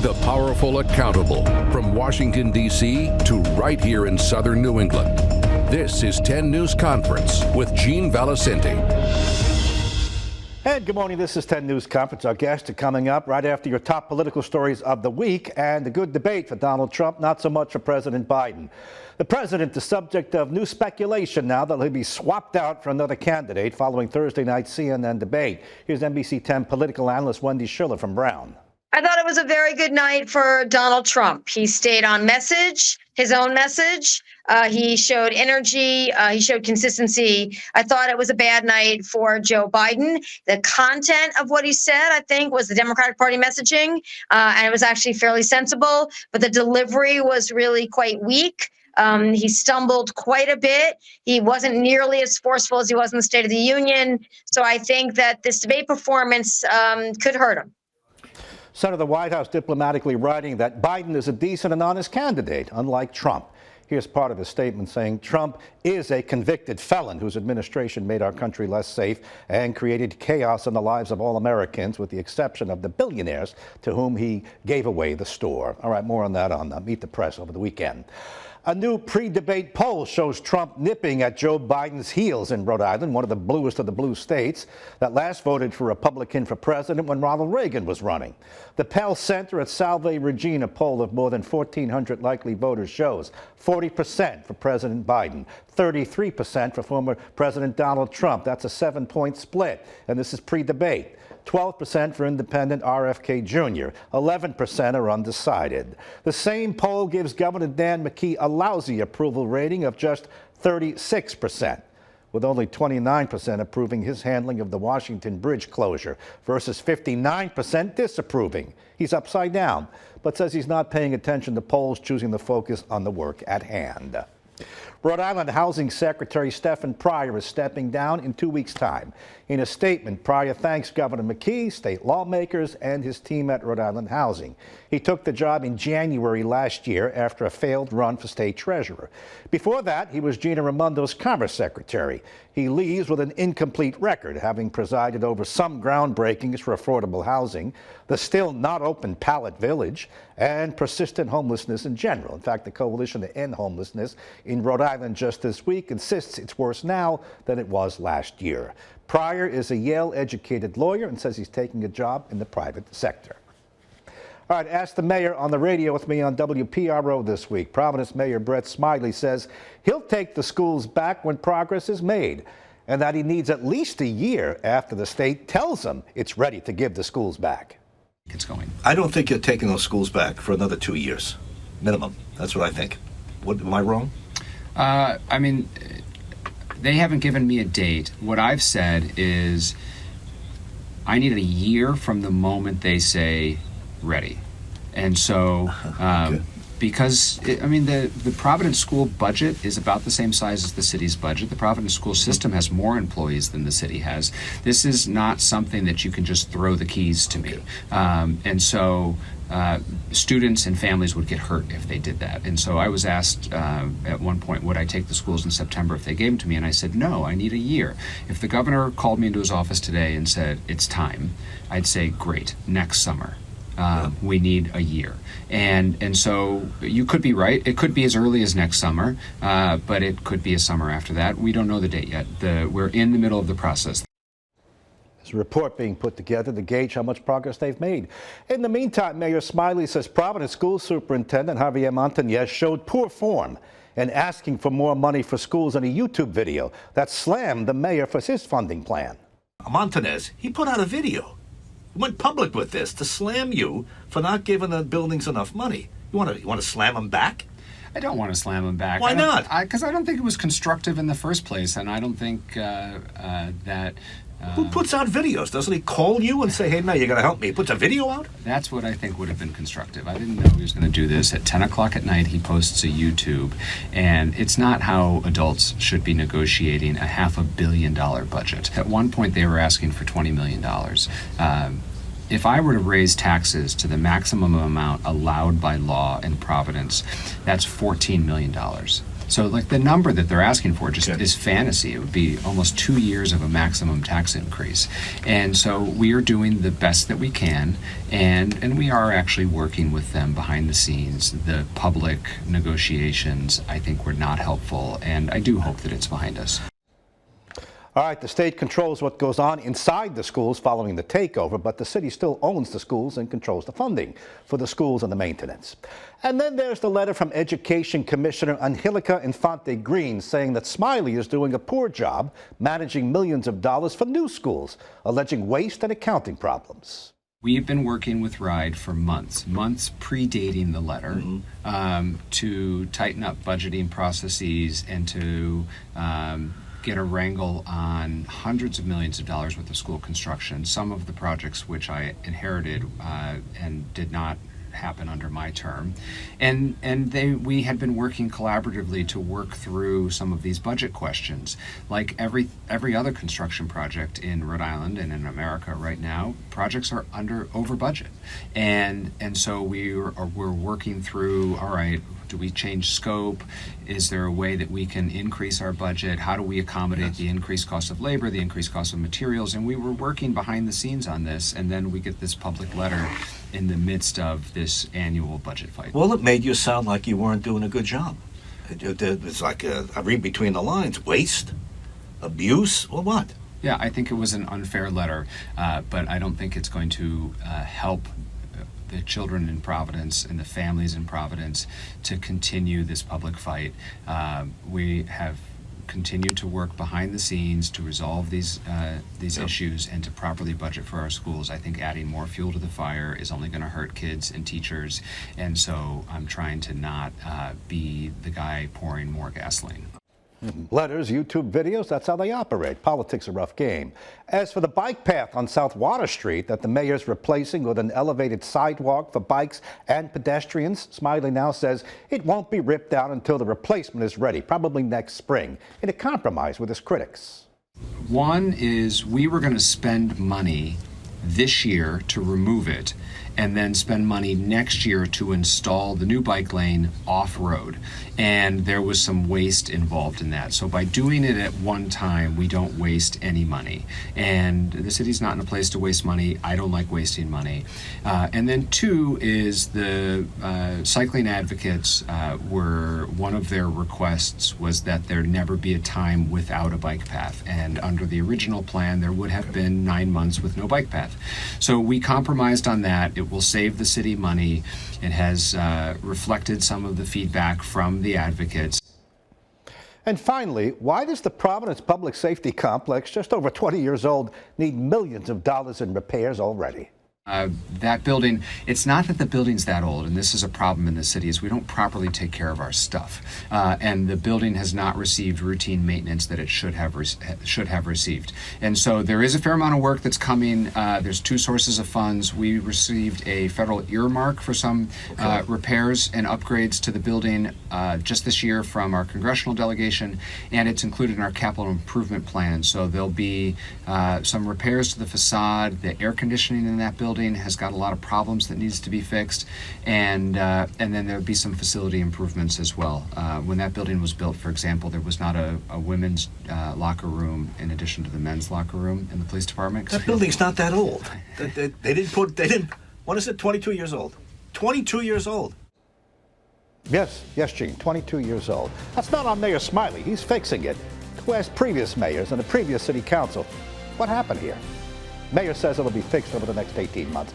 the powerful accountable from Washington, D.C. to right here in southern New England. This is 10 News Conference with Gene Valicenti. And good morning, this is 10 News Conference. Our guests are coming up right after your top political stories of the week and a good debate for Donald Trump, not so much for President Biden. The president, the subject of new speculation now that he'll be swapped out for another candidate following Thursday night's CNN debate. Here's NBC 10 political analyst Wendy Schiller from Brown. I thought it was a very good night for Donald Trump. He stayed on message, his own message. He showed energy. He showed consistency. I thought it was a bad night for Joe Biden. The content of what he said, I think, was the Democratic Party messaging, and it was actually fairly sensible. But the delivery was really quite weak. He stumbled quite a bit. He wasn't nearly as forceful as he was in the State of the Union. So I think that this debate performance could hurt him. Son of the White House diplomatically writing that Biden is a decent and honest candidate, unlike Trump. Here's part of his statement saying Trump is a convicted felon whose administration made our country less safe and created chaos in the lives of all Americans, with the exception of the billionaires to whom he gave away the store. All right, more on that on Meet the Press over the weekend. A new pre-debate poll shows Trump nipping at Joe Biden's heels in Rhode Island, one of the bluest of the blue states that last voted for Republican for president when Ronald Reagan was running. The Pell Center at Salve Regina poll of more than 1,400 likely voters shows 40% for President Biden, 33% for former President Donald Trump. That's a 7-point split, and this is pre-debate. 12% for independent RFK Jr., 11% are undecided. The same poll gives Governor Dan McKee a lousy approval rating of just 36%, with only 29% approving his handling of the Washington Bridge closure versus 59% disapproving. He's upside down, but says he's not paying attention to polls, choosing to focus on the work at hand. Rhode Island Housing Secretary Stephen Pryor is stepping down in 2 weeks' time. In a statement, Pryor thanks Governor McKee, state lawmakers, and his team at Rhode Island Housing. He took the job in January last year after a failed run for state treasurer. Before that, he was Gina Raimondo's Commerce Secretary. He leaves with an incomplete record, having presided over some groundbreakings for affordable housing, the still not open Pallet Village, and persistent homelessness in general. In fact, the Coalition to End Homelessness in Rhode Island just this week insists it's worse now than it was last year. Pryor is a Yale-educated lawyer and says he's taking a job in the private sector. All right, ask the mayor on the radio with me on WPRO this week. Providence Mayor Brett Smiley says he'll take the schools back when progress is made, and that he needs at least a year after the state tells him it's ready to give the schools back. It's going. I don't think you're taking those schools back for another 2 years, minimum. That's what I think. What, am I wrong? I mean, they haven't given me a date. What I've said is I need a year from the moment they say ready. And so, Okay. because, the Providence school budget is about the same size as the city's budget. The Providence school system has more employees than the city has. This is not something that you can just throw the keys to me. And so students and families would get hurt if they did that. And so I was asked at one point, would I take the schools in September if they gave them to me? And I said, no, I need a year. If the governor called me into his office today and said, it's time, I'd say, great, next summer. We need a year. And so you could be right. It could be as early as next summer, but it could be a summer after that. We don't know the date yet. We're in the middle of the process. There's a report being put together to gauge how much progress they've made. In the meantime, Mayor Smiley says Providence School Superintendent Javier Montañez showed poor form in asking for more money for schools in a YouTube video that slammed the mayor for his funding plan. Montanez, he put out a video. He went public with this to slam you for not giving the buildings enough money. You want to slam him back? I don't want to slam him back. Why not? Because I don't think it was constructive in the first place, and I don't think that... Who puts out videos? Doesn't he call you and say, hey, Mayor, you got to help me? He puts a video out? That's what I think would have been constructive. I didn't know he was going to do this. At 10 o'clock at night, he posts a YouTube, and it's not how adults should be negotiating a $500 million budget. At one point, they were asking for $20 million. If I were to raise taxes to the maximum amount allowed by law in Providence, that's $14 million. So like the number that they're asking for just is fantasy. It would be almost 2 years of a maximum tax increase. And so we are doing the best that we can, and we are actually working with them behind the scenes. The public negotiations, I think, were not helpful, and I do hope that it's behind us. All right, the state controls what goes on inside the schools following the takeover, but the city still owns the schools and controls the funding for the schools and the maintenance. And then there's the letter from Education Commissioner Angelica Infante Green saying that Smiley is doing a poor job managing millions of dollars for new schools, alleging waste and accounting problems. We've been working with RIDE for months predating the letter, to tighten up budgeting processes and to get a wrangle on hundreds of millions of dollars worth of school construction. Some of the projects which I inherited and did not happen under my term, and we had been working collaboratively to work through some of these budget questions. Like every other construction project in Rhode Island and in America right now, projects are over budget, and so we're working through, all right, do we change scope? Is there a way that we can increase our budget? How do we accommodate the increased cost of labor, the increased cost of materials? And we were working behind the scenes on this, and then we get this public letter in the midst of this annual budget fight. Well, it made you sound like you weren't doing a good job. It's like I read between the lines: waste, abuse, or what? Yeah, I think it was an unfair letter, but I don't think it's going to help the children in Providence and the families in Providence to continue this public fight. We have continued to work behind the scenes to resolve these issues and to properly budget for our schools. I think adding more fuel to the fire is only going to hurt kids and teachers, and so I'm trying to not be the guy pouring more gasoline. Letters, YouTube videos, that's how they operate. Politics a rough game. As for the bike path on South Water Street that the mayor's replacing with an elevated sidewalk for bikes and pedestrians, Smiley now says it won't be ripped out until the replacement is ready, probably next spring, in a compromise with his critics. One is we were going to spend money this year to remove it, and then spend money next year to install the new bike lane off-road. And there was some waste involved in that. So by doing it at one time, we don't waste any money. And the city's not in a place to waste money. I don't like wasting money. And then two is the cycling advocates were, one of their requests was that there never be a time without a bike path. And under the original plan, there would have been 9 months with no bike path. So we compromised on that. It will save the city money. It has reflected some of the feedback from the advocates. And finally, why does the Providence Public Safety Complex, just over 20 years old, need millions of dollars in repairs already? That building, it's not that the building's that old, and this is a problem in the city, is we don't properly take care of our stuff. And the building has not received routine maintenance that it should have received. And so there is a fair amount of work that's coming. There's two sources of funds. We received a federal earmark for some repairs and upgrades to the building just this year from our congressional delegation, and it's included in our capital improvement plan. So there'll be some repairs to the facade. The air conditioning in that building has got a lot of problems that needs to be fixed, and then there'll be some facility improvements as well. When that building was built, for example, there was not a women's locker room in addition to the men's locker room in the police department. That building's not that old. They didn't. What is it? 22 years old. 22 years old. Yes, Gene, 22 years old. That's not on Mayor Smiley. He's fixing it. Who asked previous mayors and the previous city council what happened here? Mayor says it'll be fixed over the next 18 months.